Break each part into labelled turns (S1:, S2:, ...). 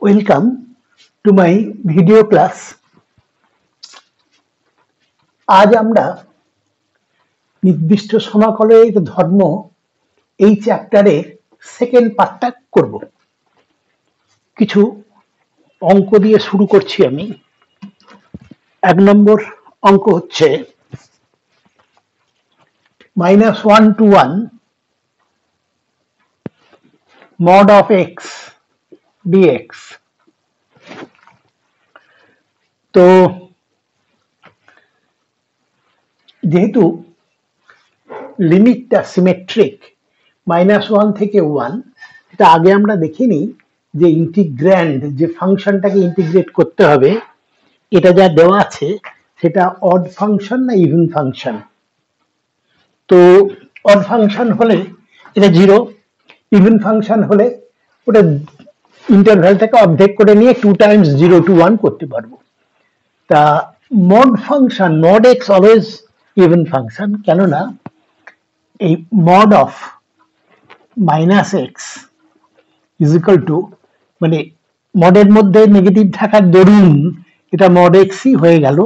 S1: Welcome to my video class. আজ আমরা নির্দিষ্ট সমাকলের ধর্ম এই চ্যাপ্টারের সেকেন্ড পার্টটা করব। কিছু অঙ্ক দিয়ে শুরু করছি আমি। 1 নম্বর অঙ্ক হচ্ছে -1 to 1 mod of x dx। তো যেহেতু লিমিটটা সিমেট্রিক -1 থেকে 1, এটা আগে আমরা দেখিনি যে ইন্টিগ্র্যান্ড যে ফাংশনটাকে ইন্টিগ্রেট করতে হবে, এটা যা দেওয়া আছে সেটা অড ফাংশন না ইভেন ফাংশন। তো অড ফাংশন হলে এটা 0, ইভেন ফাংশন হলে ওটা ইন্টারভ্যালটাকে অর্ধেক করে নিয়ে 2 times 0 to 1 করতে পারবো। তা mod function, mod x always even function, কেননা এই mod of -x is equal two, মানে মডের মধ্যে নেগেটিভ থাকার দরুন এটা মড এক্সই হয়ে গেল,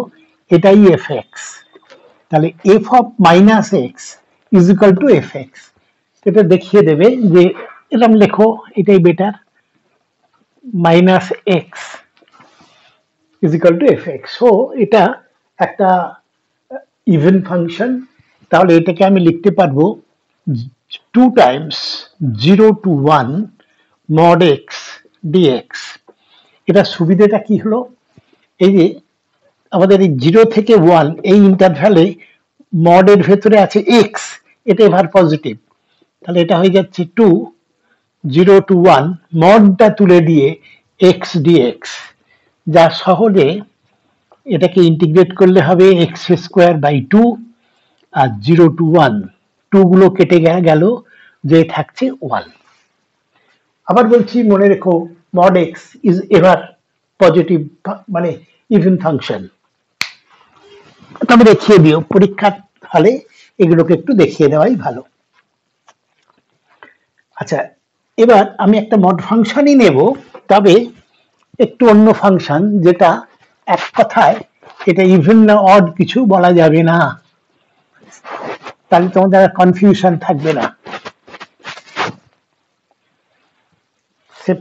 S1: এটাই এফ এক্স। তাহলে F of -x is equal two F x. এটা দেখিয়ে দেবে যে এরকম লেখো, এটাই better, -x is equal two F x. So এটা একটা ইভেন ফাংশন। তাহলে এটাকে আমি লিখতে পারবো 2 times 0 to 1 mod x dx। এটা সুবিধাটা কি হলো, এই যে আমাদের এই 0 থেকে 1 এই ইন্টারভ্যালে মডের ভেতরে আছে x, এটা এবার পজিটিভ, তাহলে এটা হয়ে যাচ্ছে 2 0 to 1 মডটা তুলে দিয়ে x dx, যা সহজে এটাকে ইন্টিগ্রেট করলে হবে x²/2, আর 0 to 1 2 গুলো কেটে গেল, যে থাকছে 1। আবার বলছি, মনে রেখো mod x is ever positive, মানে ইভেন ফাংশন। তবে দেখিয়ে দিও, পরীক্ষার হলে এগুলোকে একটু দেখিয়ে দেওয়াই ভালো। আচ্ছা, এবার আমি একটা মড ফাংশনই নেব, তবে একটু অন্য ফাংশন, যেটা এক কথায় এটা ইভেন না অড কিছু বলা যাবে না, তাহলে তোমাদের আর কনফিউশন থাকবে না। সে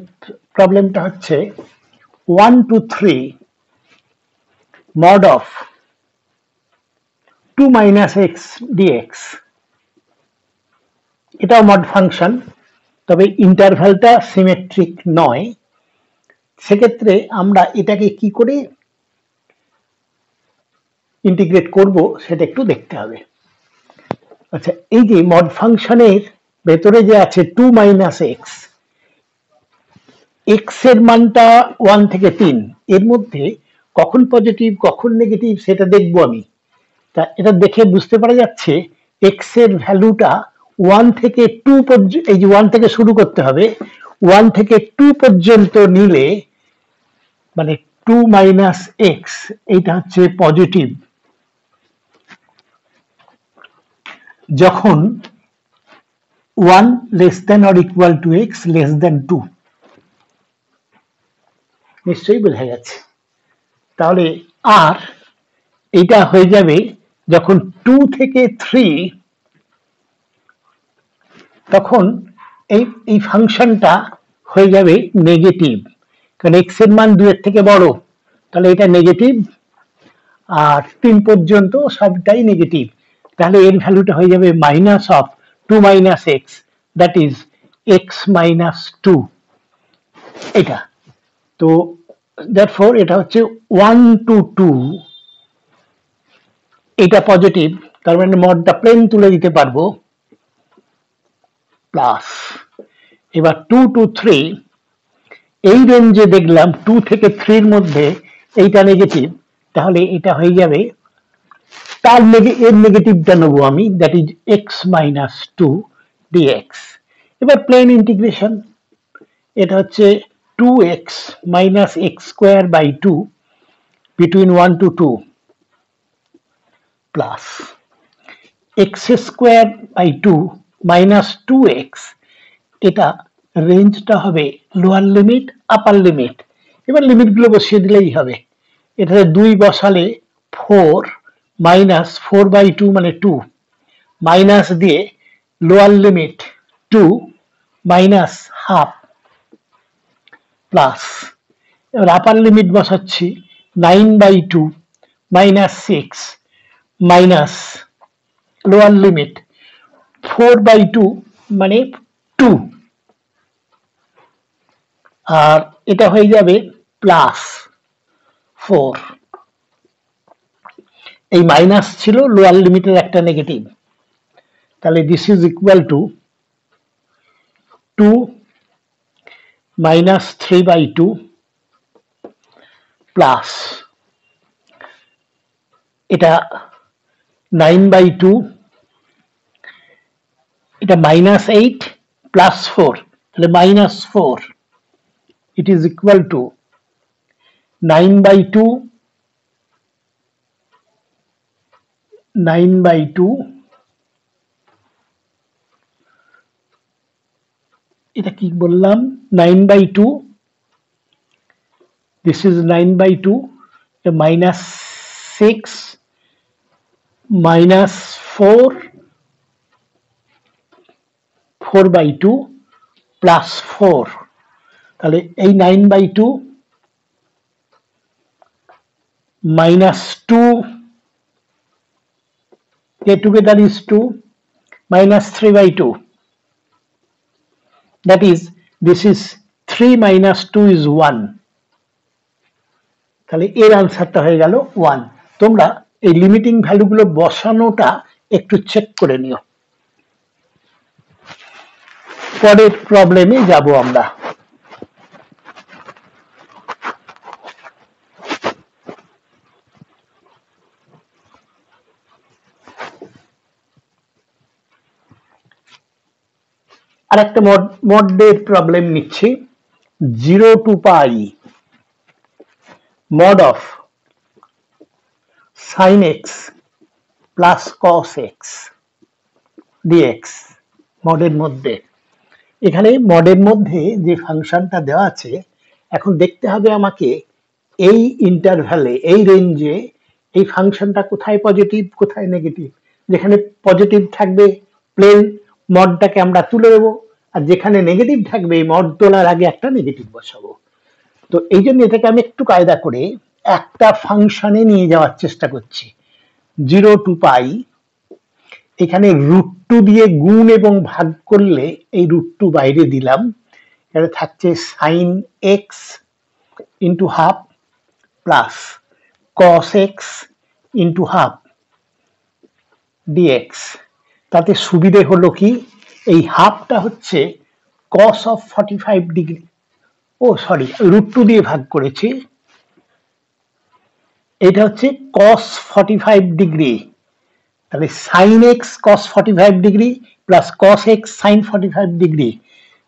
S1: প্রবলেমটা হচ্ছে 1 to 3 mod of 2 - x dx। এটাও মড ফাংশন, তবে ইন্টারভ্যালটা সিমেট্রিক নয়। সেক্ষেত্রে আমরা এটাকে কি করে ইন্টিগ্রেট করব সেটা একটু দেখতে হবে। আচ্ছা, এই যে মড ফাংশনের ভেতরে যে আছে 2 - x, x এর মানটা 1 থেকে 3, এর মধ্যে কখন পজিটিভ কখন নেগেটিভ সেটা দেখবো আমি। তা এটা দেখে বুঝতে পারা যাচ্ছে x এর ভ্যালুটা 1 থেকে 2 পর্যন্ত, এই যে 1 থেকে শুরু করতে হবে, 1 থেকে 2 পর্যন্ত নিলে মানে 2 - x, এইটা হচ্ছে পজিটিভ। যখন 1 less than or equal to x less than 2, নিশ্চয়ই বোঝা গেছে। তাহলে আর এটা হয়ে যাবে যখন 2 থেকে 3, তখন এই ফাংশনটা হয়ে যাবে নেগেটিভ, কারণ এক্স এর মান 2 এর থেকে বড়, তাহলে এটা নেগেটিভ, আর 3 পর্যন্ত সবটাই নেগেটিভ। তাহলে এর ভ্যালুটা হয়ে যাবে -2 - x, দ্যাট ইজ x - 2। এটা তো therefore এটা হচ্ছে 1 to 2, এটা পজিটিভ, তার মানে মডটা প্লেন তুলে দিতে পারবো, প্লাস এবার 2 to 3, এই রেঞ্জে দেখলাম 2 থেকে 3 এর মধ্যে এইটা নেগেটিভ, তাহলে এটা হয়ে যাবে, তার এর নেগেটিভটা নেবো আমি, দ্যাট ইজ x - 2 dx। এবার প্লেন ইন্টিগ্রেশন, এটা হচ্ছে 2x - x²/2 between 1 to 2 plus x²/2 - 2x, এটা রেঞ্জটা হবে লোয়ার লিমিট আপার লিমিট, এবার লিমিটগুলো বসিয়ে দিলেই হবে। এটাতে 2 বসালে 4 মাইনাস 4/2 মানে 2, মাইনাস দিয়ে lower limit 2 minus half plus, এবার আপার লিমিট বসাচ্ছি 9/2 মাইনাস 6 মাইনাস লোয়ার লিমিট 4/2 মানে 2, আর এটা হয়ে যাবে প্লাস 4। এই মাইনাস ছিল লোয়ার লিমিটের একটা নেগেটিভ, তাহলে this is equal to 2 minus 3/2 plus এটা 9/2, এটা মাইনাস 8 প্লাস 4, তাহলে minus 4, it is equal to 9/2 এটা কি বললাম, 9/2, this is 9/2, minus 6 minus 4/2 plus 4, তাহলে এই 9/2 minus 2, get together is 2 minus 3/2, that is this is 3 minus 2 is 1, তাহলে এর আনসারটা হয়ে গেল 1। তোমরা এই লিমিটিং ভ্যালুগুলো বসানোটা একটু চেক করে নিও। পরের প্রবলেমে যাব আমরা। আর একটা মডের প্রবলেম নিচ্ছি, 0 to pi mod of sin x plus cos x dx মডের মধ্যে। এখানে মডের মধ্যে যে ফাংশনটা দেওয়া আছে, এখন দেখতে হবে আমাকে এই ইন্টারভ্যালে, এই রেঞ্জে এই ফাংশনটা কোথায় পজিটিভ কোথায় নেগেটিভ। যেখানে পজিটিভ থাকবে প্লেন মডটাকে আমরা তুলে দেবো, আর যেখানে নেগেটিভ থাকবে মড তোলার আগে একটা নেগেটিভ বসাবো। তো এই জন্য এটাকে আমি একটু কায়দা করে একটা ফাংশনে নিয়ে যাওয়ার চেষ্টা করছি। 0 to pi, এখানে √2 দিয়ে গুণ এবং ভাগ করলে এই √2 বাইরে দিলাম, এটা থাকছে sin x into half plus cos x into half dx। তাতে সুবিধে হলো কি, এই হাফটা হচ্ছে cos of 45 ডিগ্রি, √2 দিয়ে ভাগ করেছি, এটা হচ্ছে cos 45 ডিগ্রি, তাহলে sin x cos 45 degree plus cos x sin 45 degree,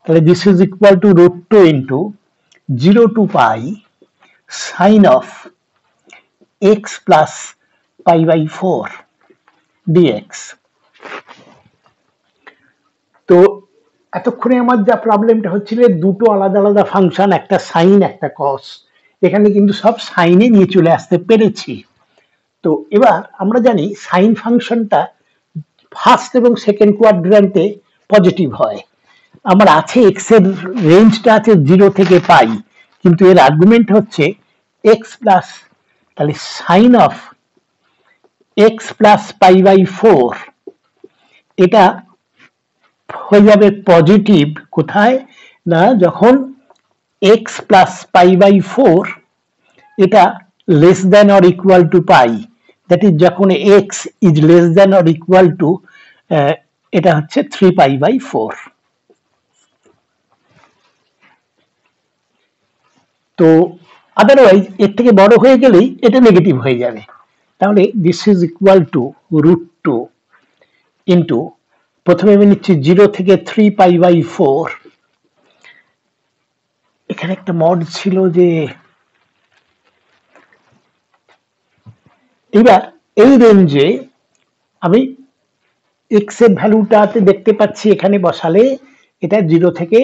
S1: তাহলে this is equal to √2 into 0 to pi sin of x plus pi/4 dx। তো এতক্ষণে আমার যা প্রবলেমটা হচ্ছিল, দুটো আলাদা আলাদা ফাংশন, একটা সাইন একটা কস, এখানে কিন্তু সব সাইনে নিয়ে চলে আসতে পেরেছি। তো এবার আমরা জানি সাইন ফাংশনটা ফার্স্ট এবং সেকেন্ড কোয়াড্র্যান্টে পজিটিভ হয়। আমার আছে এক্স এর রেঞ্জটা আছে 0 থেকে পাই, কিন্তু এর আর্গুমেন্ট হচ্ছে এক্স প্লাস, তাহলে sine of x plus pi/4 এটা হয়ে যাবে পজিটিভ কোথায় না, যখন x প্লাস pi/4 এটা less than or equal to pi, that is যখন x is less than or equal to, এটা হচ্ছে 3 pi/4। তো আদারওয়াইজ এর থেকে বড় হয়ে গেলেই এটা নেগেটিভ হয়ে যাবে। তাহলে this is equal to √2 into, প্রথমে আমি নিচ্ছি 0 থেকে 3 pi/4, এখানে একটা মড ছিল যে, এবার এই রেঞ্জে আমি এক্স এর ভ্যালুটাতে দেখতে পাচ্ছি, এখানে বসালে এটা 0 থেকে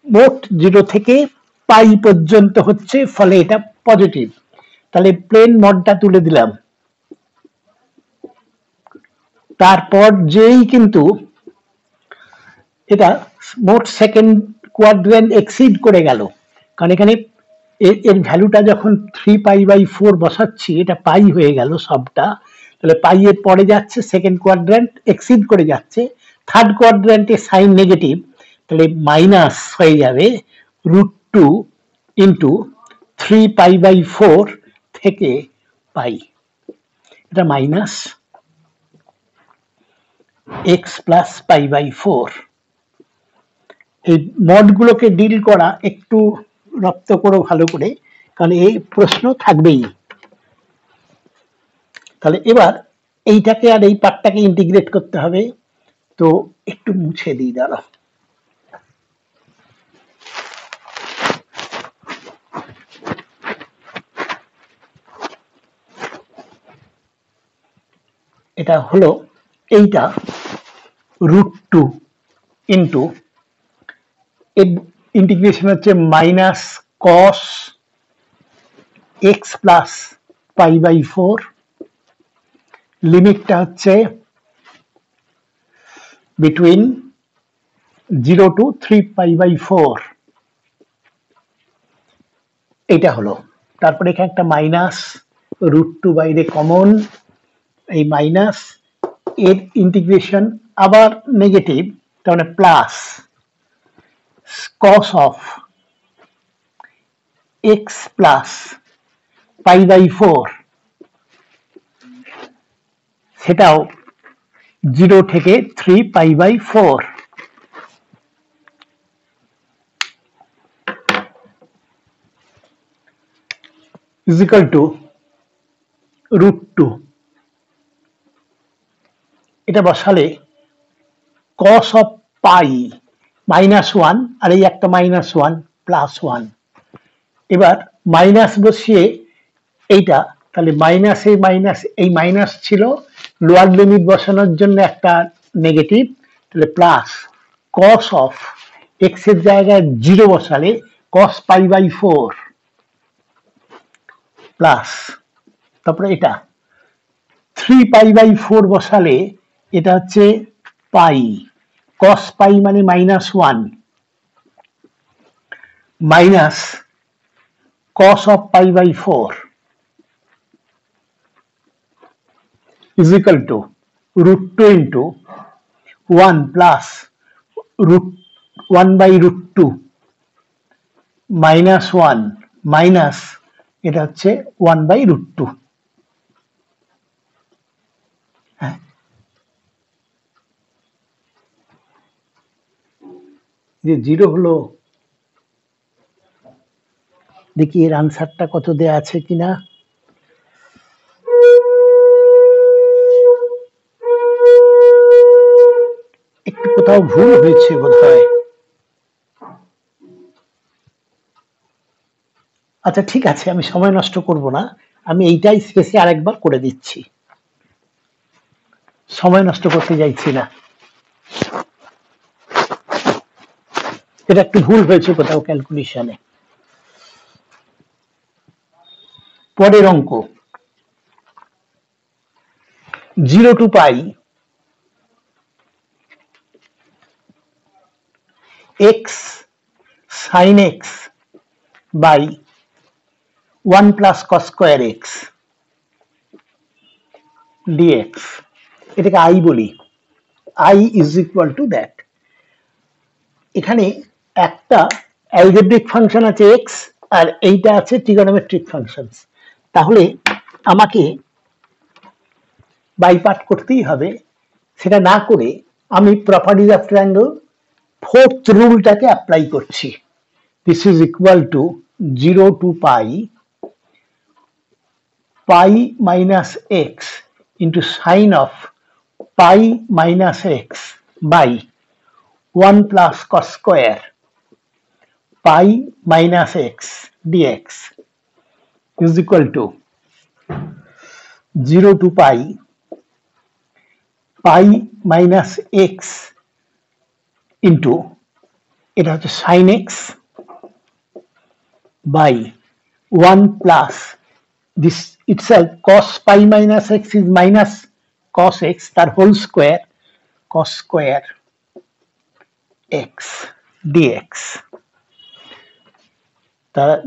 S1: মোট 0 থেকে পাই পর্যন্ত হচ্ছে, ফলে এটা পজিটিভ। তাহলে প্লেন মডটা তুলে দিলাম। তারপর যেই কিন্তু এটা মোট সেকেন্ড কোয়াড্রেন্ট এক্সিড করে গেল, কারণ এখানে এর ভ্যালুটা যখন 3π/4 বসাচ্ছি, এটা পাই হয়ে গেল সবটা। তাহলে পাই এর পরে যাচ্ছে, সেকেন্ড কোয়াড্রেন্ট এক্সিড করে যাচ্ছে, থার্ড কোয়াড্রেন্টে সাইন নেগেটিভ, তাহলে মাইনাস হয়ে যাবে √2 ইন্টু 3π/4 থেকে পাই। এটা মাইনাস এক্স প্লাস π/4। এই মডগুলোকে ডিল করা একটু রপ্ত করো ভালো করে, কারণ এই প্রশ্ন থাকবেই। তাহলে এবার এইটাকে আর এই পার্টটাকে ইন্টিগ্রেট করতে হবে, তো একটু মুছে দিই, দাঁড়াও। এটা হলো এইটা √2 ইন্টু ইন্টিগ্রেশন হচ্ছে মাইনাস কস এক্স প্লাস π/4, লিমিটটা হচ্ছে বিটুইন 0 to 3π/4। এটা হলো, তারপরে এখানে একটা মাইনাস, √2 বাইরে কমন, এই মাইনাস এর ইন্টিগ্রেশন আবার নেগেটিভ, তার মানে plus cos of x plus π/4, সেটাও 0 থেকে 3π/4 is equal to √2। এটা বসালে cos অফ পাই -1, আর এই একটা -1 +1। এবার মাইনাস বসিয়ে এইটা, তাহলে মাইনাস এই মাইনাস ছিল, লোয়ার লিমিট বসানোর জন্য একটা নেগেটিভ, তাহলে প্লাস cos অফ এক্স এর জায়গায় 0 বসালে cos π/4 প্লাস, তারপরে এটা 3π/4 বসালে এটা হচ্ছে পাই, cos পাই মানে -1 minus cos of π/4 is equal to √2 into 1 plus 1/√2 -1 minus এটা হচ্ছে 1/√2। যে 0 হলো, দেখি এর আনসারটা কত দেয়া আছে কিনা। একটু কোথাও ভুল হয়েছে বোধহয়। আচ্ছা ঠিক আছে, আমি সময় নষ্ট করব না, আমি এইটাই শেষে আরেকবার করে দিচ্ছি, সময় নষ্ট করতে যাচ্ছি না। এটা একটু ভুল হয়েছে কোথাও ক্যালকুলেশনে। পরের অঙ্ক 0 to π x sin x by 1 plus cos square x dx, এটাকে i বলি, i is equal to that। এখানে একটা অ্যালজেব্রিক ফাংশন আছে x, আর এইটা আছে ট্রিগোনোমেট্রিক ফাংশন। তাহলে আমাকে বাই পার্ট করতেই হবে, সেটা না করে আমি প্রপার্টিজ অফ ট্রায়াঙ্গেল ফোর্থ রুলটাকে অ্যাপ্লাই করছি। This is equal to 0 to π minus x into sine of π minus x by 1 plus cos square π minus x dx is equal to 0 to π minus x into এটা হচ্ছে sin x by 1 plus this itself cos pi minus x is minus cos x তার whole square cos square x dx.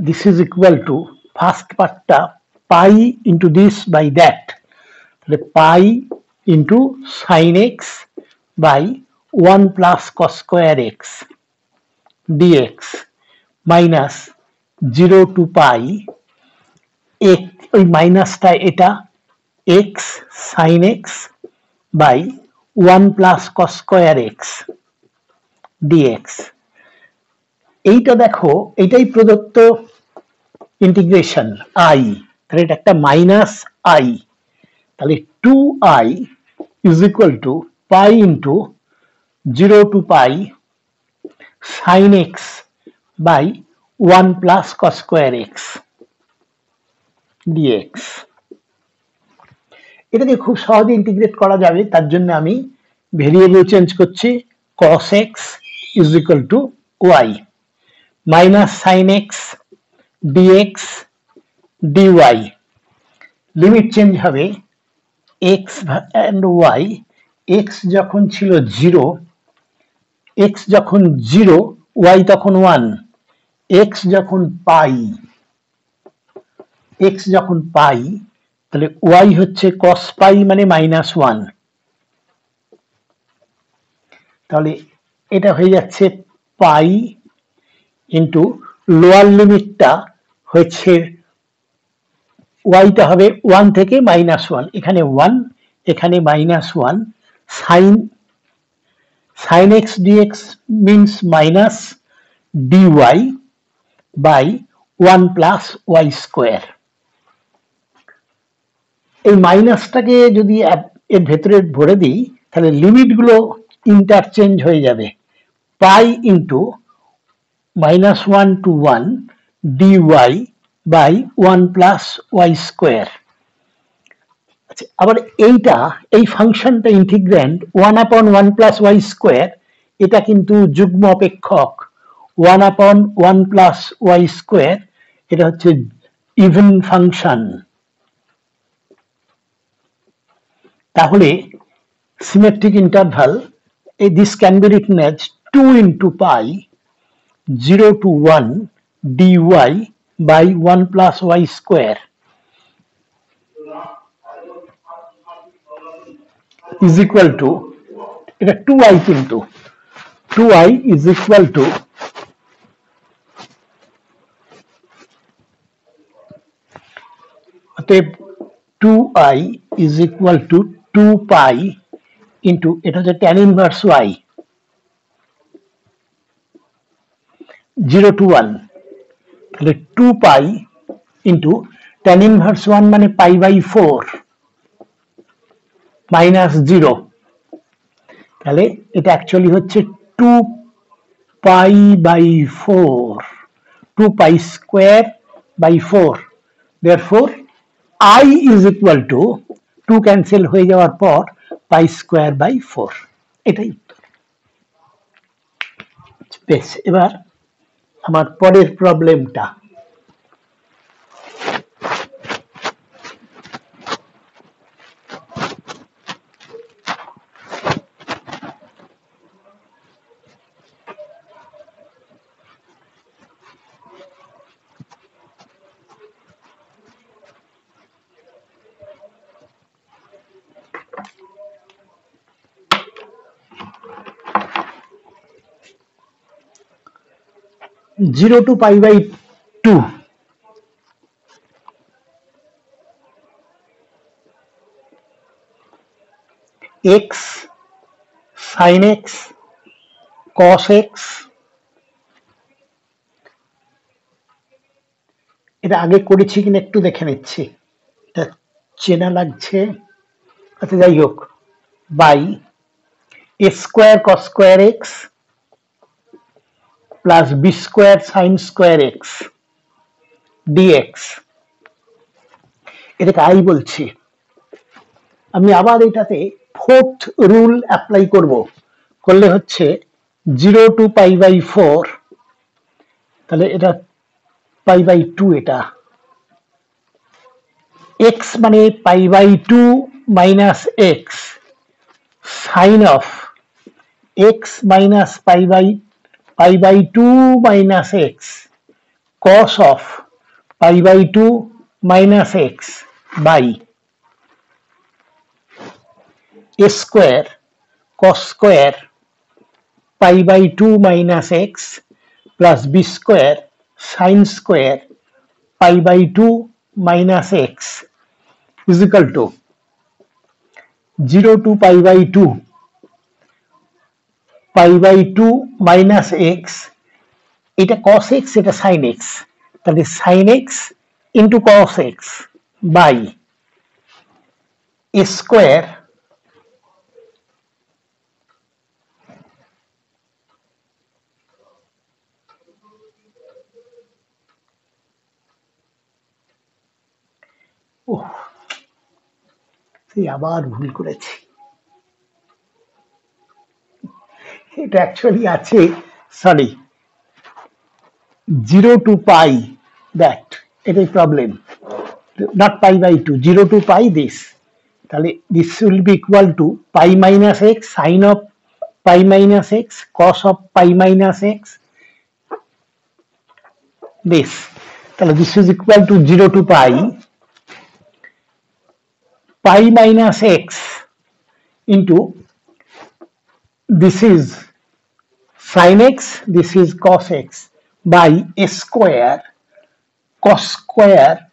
S1: This is equal to first partটা pi into this by that, তাহলে pi into sin x by 1 plus cos square x dx minus 0 to pi x ওই মাইনাসটা এটা x sin x by 1 plus cos square x dx. এইটা দেখো এটাই প্রদত্ত integration i, তাহলে এটা একটা মাইনাস i, তাহলে 2i is equal to pi into 0 to pi sin x by 1 plus cos square x dx. এটাকে খুব সহজে ইন্টিগ্রেট করা যাবে, তার জন্য আমি ভেরিয়েবল চেঞ্জ করছি, cos x is equal to y minus sin x dx dy. Limit change হবে x and y, x যখন ছিল 0, x যখন 0 y তখন 1, x যখন পাই তাহলে y হচ্ছে cos pi মানে minus 1, তাহলে এটা হয়ে যাচ্ছে পাই ইন্টু লোয়ার লিমিটটা হচ্ছে y টা হবে 1 থেকে -1, এখানে 1 এখানে -1 sin x dx means minus dy by 1 plus y square. এই মাইনাসটাকে যদি এর ভেতরে ভরে দিই তাহলে লিমিটগুলো ইন্টারচেঞ্জ হয়ে যাবে, pi into -1 to 1 dy by 1 plus y square. আচ্ছা, আবার এই ফাংশনটা integrand 1 upon 1 plus y square, এটা কিন্তু যুগ্ম অপেক্ষক 1 upon 1 plus y square, এটা হচ্ছে ইভেন ফাংশন। তাহলে symmetric interval, this can be written as 2 into pi 0 to 1 dy by 1 plus y square is equal to, এটা 2i কিন্তু 2i is equal to অতএব 2i is equal to 2 pi into এটা হচ্ছে tan inverse y 0 to 1, তাহলে 2 pi into tan inverse 1 মানে pi by 4 minus 0, তাহলে এটা actually হচ্ছে 2 pi by 4, 2 pi square by 4, therefore I is equal to 2 cancel হয়ে যাওয়ার পর pi square by 4, এটাই উত্তর। বেশ, এবার আমার পরের প্রবলেমটা, zero to pi by 2, x sin x cos x, এটা আগে করেছি কিনা একটু দেখে নিচ্ছি, এটা চেনা লাগছে, আচ্ছা যাই হোক, by a square cos square x plus b square sin square x dx, এটাকে আই বলছি। আমি আবার এটাতে ফোর্থ রুল অ্যাপ্লাই করলে হচ্ছে 0 to pi by 4, তাহলে এটা পাই বাই 2 এটা x মানে pi by 2 minus x sine of x minus pi by 2 minus x cos of pi by 2 minus x by a square cos square pi by 2 minus x plus b square sin square pi by 2 minus x is equal to 0 to pi by 2 pi by 2 minus x এটা cos x এটা sin x তাহলে sin x into cos x by a square আবার ভুল করেছি এটা actually আছে sorry 0 to pi that এটাই problem not pi by 2 0 to pi this তাহলে this will be equal to pi minus x sin of pi minus x cos of pi minus x this তাহলে this is equal to 0 to pi minus x into this is sin x this is cos x by a square cos square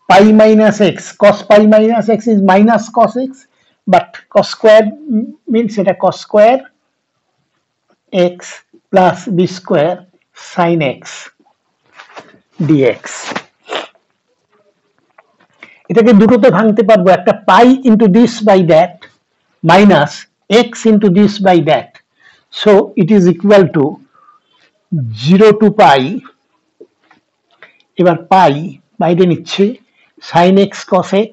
S1: pi minus x cos pi minus x is minus cos x but cos square means এটা cos square x plus b square sin x dx এটাকে দুটোতে ভাঙতে পারবো একটা pi into this by that minus x into this by that so it is equal to 0 to pi এবার পাই বাইরে নিচ্ছে sin x cos x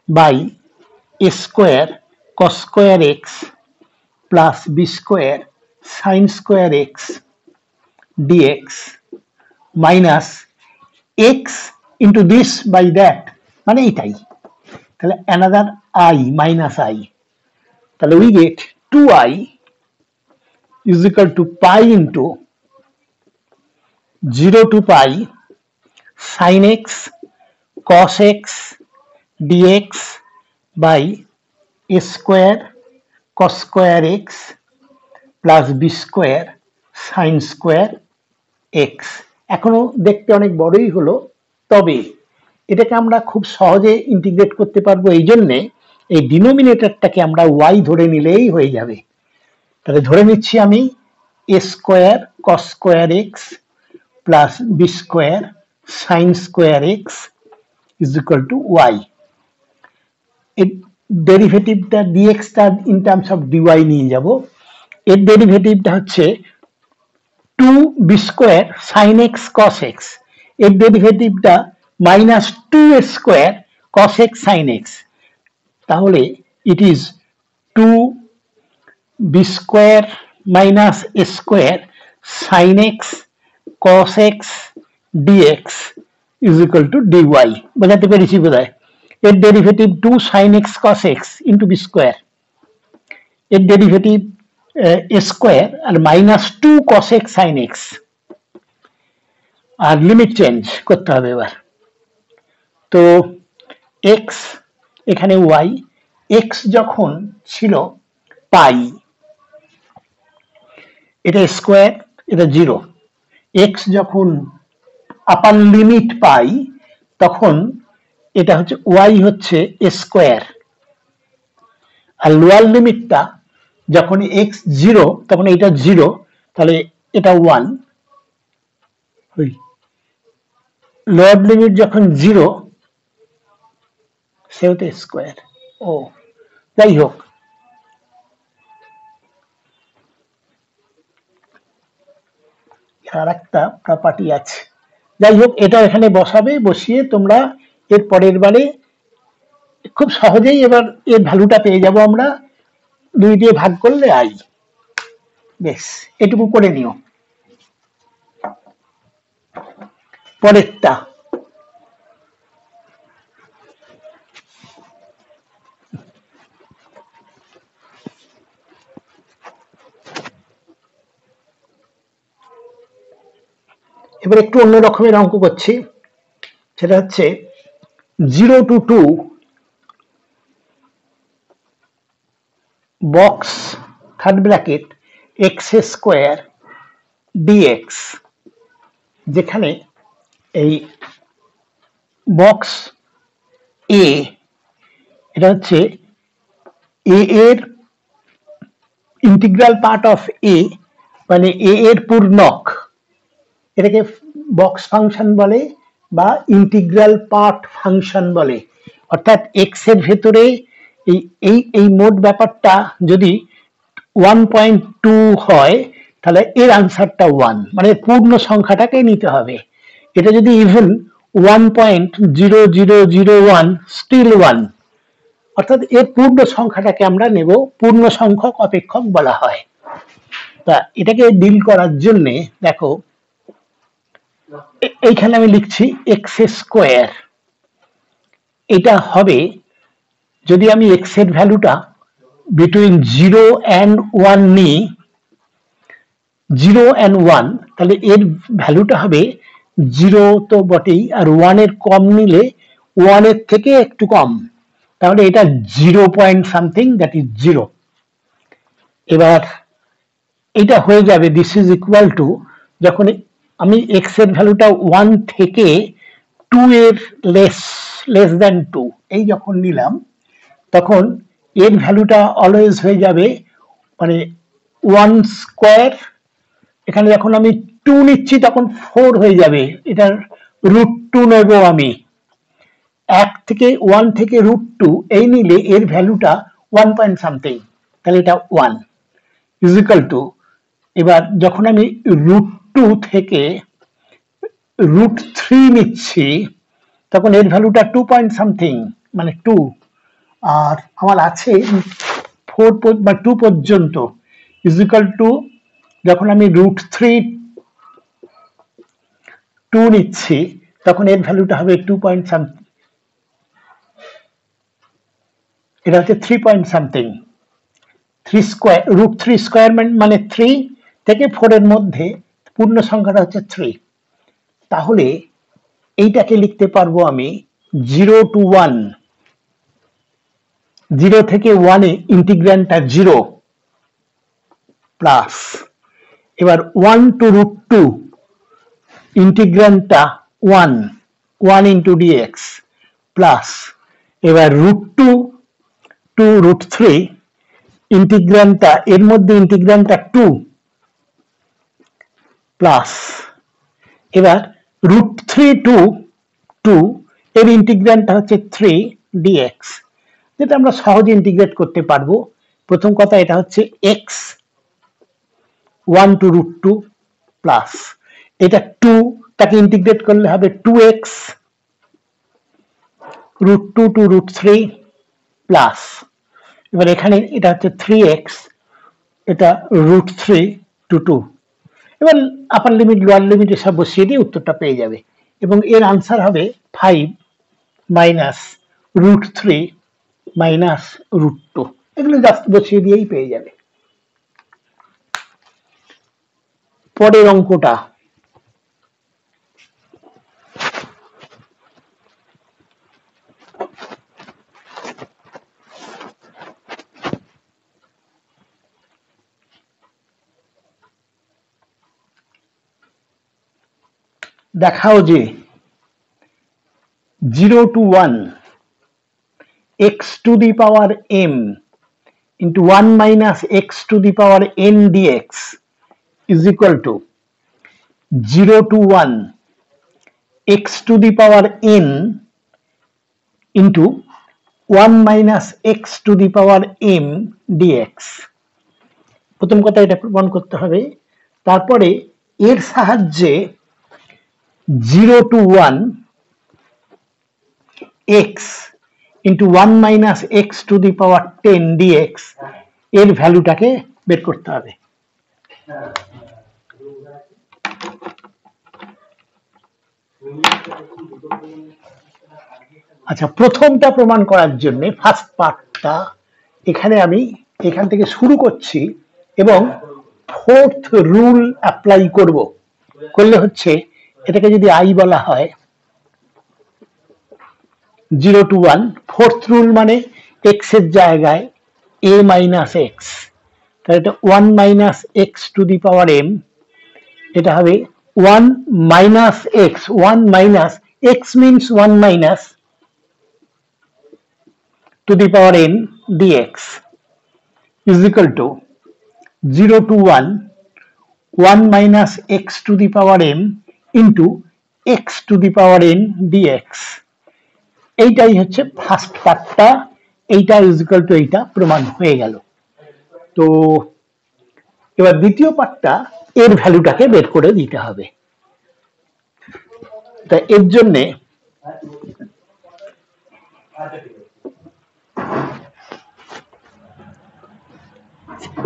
S1: by a square cos square x plus b square sin square x dx minus x into this by that মানে এটাই তাহলে another I minus I তাহলে we get 2I is equal to pi into 0 to pi sin x cos x dx by a square cos square x plus b square sin square x এখনো দেখতে অনেক বড়ই হলো তবে এটাকে আমরা খুব সহজে ইন্টিগ্রেট করতে পারবো এই জন্য এই ডিনোমিনেটরটাকে আমরা y ধরে নিলেই হয়ে যাবে তাহলে ধরে নিচ্ছি আমি a square cos square x plus b square sin square x is equal to y এর ডেরিভেটিভটা dx টা ইন টার্মস অফ dy নিয়ে যাব এর ডেরিভেটিভটা হচ্ছে 2 b square sin x cos x এর ডেরিভেটিভটা minus 2 square cos x sin x তাহলে it is 2 b square minus a square sin x cos x dx is equal to dy বোঝাতে পেরেছি বোধহয় এর derivative 2 sin x cos x into b square এর derivative a square আর minus 2 cos x sin x আর limit change করতে হবে এবার তো x এখানে y x যখন ছিল পাই এটা স্কয়ার এটা 0 x যখন আপার লিমিট পাই তখন এটা হচ্ছে y হচ্ছে a স্কয়ার আর লোয়ার লিমিটটা যখন x 0 তখন এটা 0 তাহলে এটা 1 লোয়ার লিমিট যখন 0 সেটা স্কয়ার ও যাই হোক আর একটা প্রপার্টি আছে যাই হোক এটা এখানে বসাবে বসিয়ে তোমরা এর পরের বারে খুব সহজেই এবার এর ভ্যালুটা পেয়ে যাব আমরা 2 দিয়ে ভাগ করলে আই বেশ এটুকু করে নিও পরেরটা এবার একটু অন্য রকমের অঙ্ক করছি, সেটা হচ্ছে 0 to 2 box third bracket x square dx, যেখানে এই বক্স এ এটা হচ্ছে এ এর ইন্টিগ্রাল পার্ট অফ এ, মানে এ এর পূর্ণক, এটাকে বক্স ফাংশন বলে বা ইন্টিগ্রাল পার্ট ফাংশন বলে। অর্থাৎ এক্স এর ভেতরে এই এই এই মোট ব্যাপারটা যদি 1.2 হয় তাহলে এর আনসারটা 1, মানে পূর্ণ সংখ্যাটাকে নিতে হবে। এটা যদি ইভেন 1.0001 স্টিল 1, অর্থাৎ এর পূর্ণ সংখ্যাটাকে আমরা নেব, পূর্ণ সংখ্যক অপেক্ষক বলা হয়। তা এটাকে ডিল করার জন্য দেখো এইখানে আমি লিখছি এক্স স্কোয়ার, এটা হবে যদি আমি এক্স এর ভ্যালুটা বিটুইন 0 and 1 নিই, 0 and 1, তাহলে এর ভ্যালুটা হবে 0 তো বটেই, আর 1 এর কম নিলে 1 এর থেকে একটু কম, তাহলে এটা 0 পয়েন্ট সামথিং, দ্যাট ইজ 0। এবার এটা হয়ে যাবে দিস ইজ ইকুয়াল টু, যখন আমি এক্স এর ভ্যালুটা 1 থেকে 2 এর লেস দেন 2 এই যখন নিলাম, তখন এর ভ্যালুটা অলওয়েজ হয়ে যাবে মানে 1 স্কোয়ার, এখানে যখন আমি 2 নিচ্ছি তখন 4 হয়ে যাবে, এটার √2 নেব আমি, 1 থেকে √2 এই নিলে এর ভ্যালুটা 1 পয়েন্ট সামথিং, তাহলে এটা 1 ইজিক্যাল টু, এবার যখন আমি √2 থেকে √3 নিচ্ছি তখন এর ভ্যালুটা 2 পয়েন্ট সামথিং, মানে 2, আর আমার আছে 4 বা 2 পর্যন্ত, ইজিক্যাল টু যখন আমি √3 2 নিচ্ছি তখন এর ভ্যালুটা হবে 2 পয়েন্ট সামথিং, এটা হচ্ছে 3 পয়েন্ট সামথিং। 3 স্কোয়ার, √3 স্কোয়ার মানে 3 থেকে 4 এর মধ্যে পূর্ণ সংখ্যাটা হচ্ছে 3, তাহলে এইটাকে লিখতে পারবো আমি 0 to 1, 0 থেকে 1 এ ইন্টিগ্র্যান্ডটা 0 প্লাস, এবার 1 to √2 ইন্টিগ্র্যান্ডটা 1 ইন্টু ডিএক্স প্লাস, এবার √2 to √3 ইন্টিগ্র্যান্ডটা, এর মধ্যে ইন্টিগ্র্যান্ডটা 2 প্লাস, এবার √3 to 2 এর ইন্টিগ্র্যান্ডটা হচ্ছে 3 ডিএক্স, যেটা আমরা সহজে ইন্টিগ্রেট করতে পারবো। প্রথম কথা এটা হচ্ছে এক্স 1 to √2 প্লাস, এটা 2 তাকে ইন্টিগ্রেট করলে হবে 2x √2 to √3 প্লাস, এবার এখানে এটা হচ্ছে 3x, এটা √3 to 2, এবার আপার লিমিট লোয়ার লিমিট এসব বসিয়ে দিয়ে উত্তরটা পেয়ে যাবে, এবং এর আনসার হবে 5 মাইনাস √3 মাইনাস √2, এগুলো জাস্ট বসিয়ে দিয়েই পেয়ে যাবে। পরের অঙ্কটা দেখাও যে 0 to 1 x to the power m into 1 minus x to the power n dx is equal to 0 to 1 x to the power n into 1 minus x to the power m dx। প্রথম কথা এটা প্রমাণ করতে হবে, তারপরে এর সাহায্যে 0 to 1 x into 1 minus x to the power 10 dx এর ভ্যালুটাকে বের করতে হবে। আচ্ছা, প্রথমটা প্রমাণ করার জন্য ফার্স্ট পার্টটা এখানে আমি এখান থেকে শুরু করছি এবং ফোর্থ রুল অ্যাপ্লাই করব। করলে হচ্ছে এটাকে যদি আই বলা হয় 0 to 1, ফোর্থ রুল মানে এক্স এর জায়গায় a মাইনাস এক্স, তাহলে এটা 1 minus x to the power m, এটা হবে 1 minus x, 1 minus x means 1 minus to the power n dx is equal to 0 to 1, 1 minus x to the power m into x to the power n dx। এইটাই হচ্ছে first পার্টটা, এইটা is equal two এইটা প্রমাণ হয়ে গেল। তো এবার দ্বিতীয় পার্টটা এর ভ্যালুটাকে বের করে দিতে হবে। তা এর জন্যে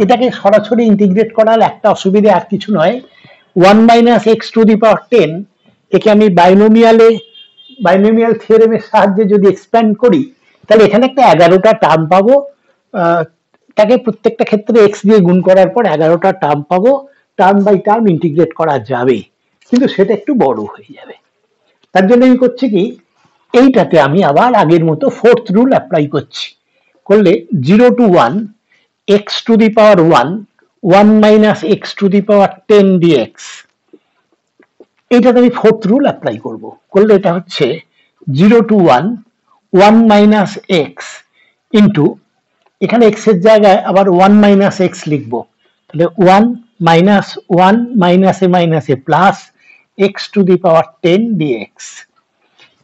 S1: এটাকে সরাসরি ইন্টিগ্রেট করার একটা অসুবিধা আর কিছু নয়, 1 minus x to the power 10 একে আমি বাইনোমিয়াল থিওরেমের সাহায্যে যদি এক্সপ্যান্ড করি তাহলে এখানে একটা 11টা টার্ম পাবো, তাকে প্রত্যেকটা ক্ষেত্রে এক্স দিয়ে গুণ করার পর 11টা টার্ম পাবো, টার্ম বাই টার্ম ইন্টিগ্রেট করা যাবে, কিন্তু সেটা একটু বড় হয়ে যাবে। তার জন্য আমি করছি কি, এইটাতে আমি আবার আগের মতো ফোর্থ রুল অ্যাপ্লাই করছি। করলে 0 to 1 x to the power 1, 1 minus x to the power 10 dx, এইটাতে আমি ফোর্থ রুল অ্যাপ্লাই করব। করলে এটা হচ্ছে 0 to 1, 1 minus x ইন্টু, এখানে x এর জায়গায় আবার 1 minus x লিখবো, তাহলে 1 minus 1 minus a minus a plus x to the power 10 dx।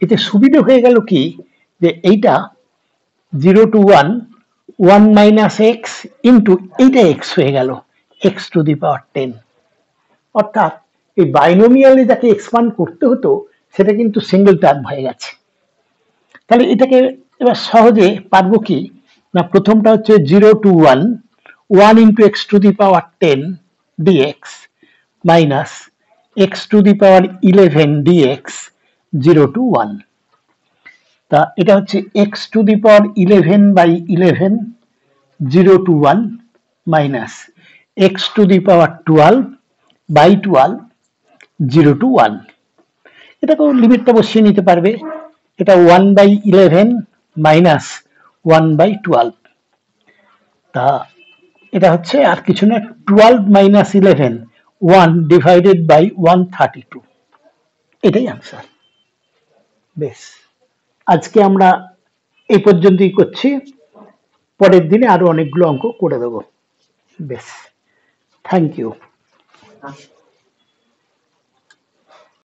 S1: এতে সুবিধা হয়ে গেল কি, যে এইটা 0 to 1, 1 মাইনাস এক্স ইন্টু এইটা এক্স হয়ে গেল এক্স টু দি পাওয়ার 10, অর্থাৎ এই বাইনোমিয়ালে যাকে এক্সপান্ড করতে হতো সেটা কিন্তু সিঙ্গেল টার্ম হয়ে গেছে। তাহলে এটাকে এবার সহজে পারবো কি না, প্রথমটা হচ্ছে 0 to 1, 1 into x to the power 10 dx minus x to the power 11 dx 0 to 1। তা এটা হচ্ছে x to the power 11 by 11 0 to 1 minus x to the power 12 by 12 0 to 1। এটাকেও লিমিটটা বসিয়ে নিতে পারবে, এটা 1 বাই 11 মাইনাস 1 বাই 12, তা এটা হচ্ছে আর কিছু না 12 মাইনাস 11, 1 ডিভাইডেড বাই 132, এটাই আনসার। বেশ, আজকে আমরা এই পর্যন্তই করছি, পরের দিনে আরো অনেকগুলো অঙ্ক করে দেব। বেশ, থ্যাংক ইউ।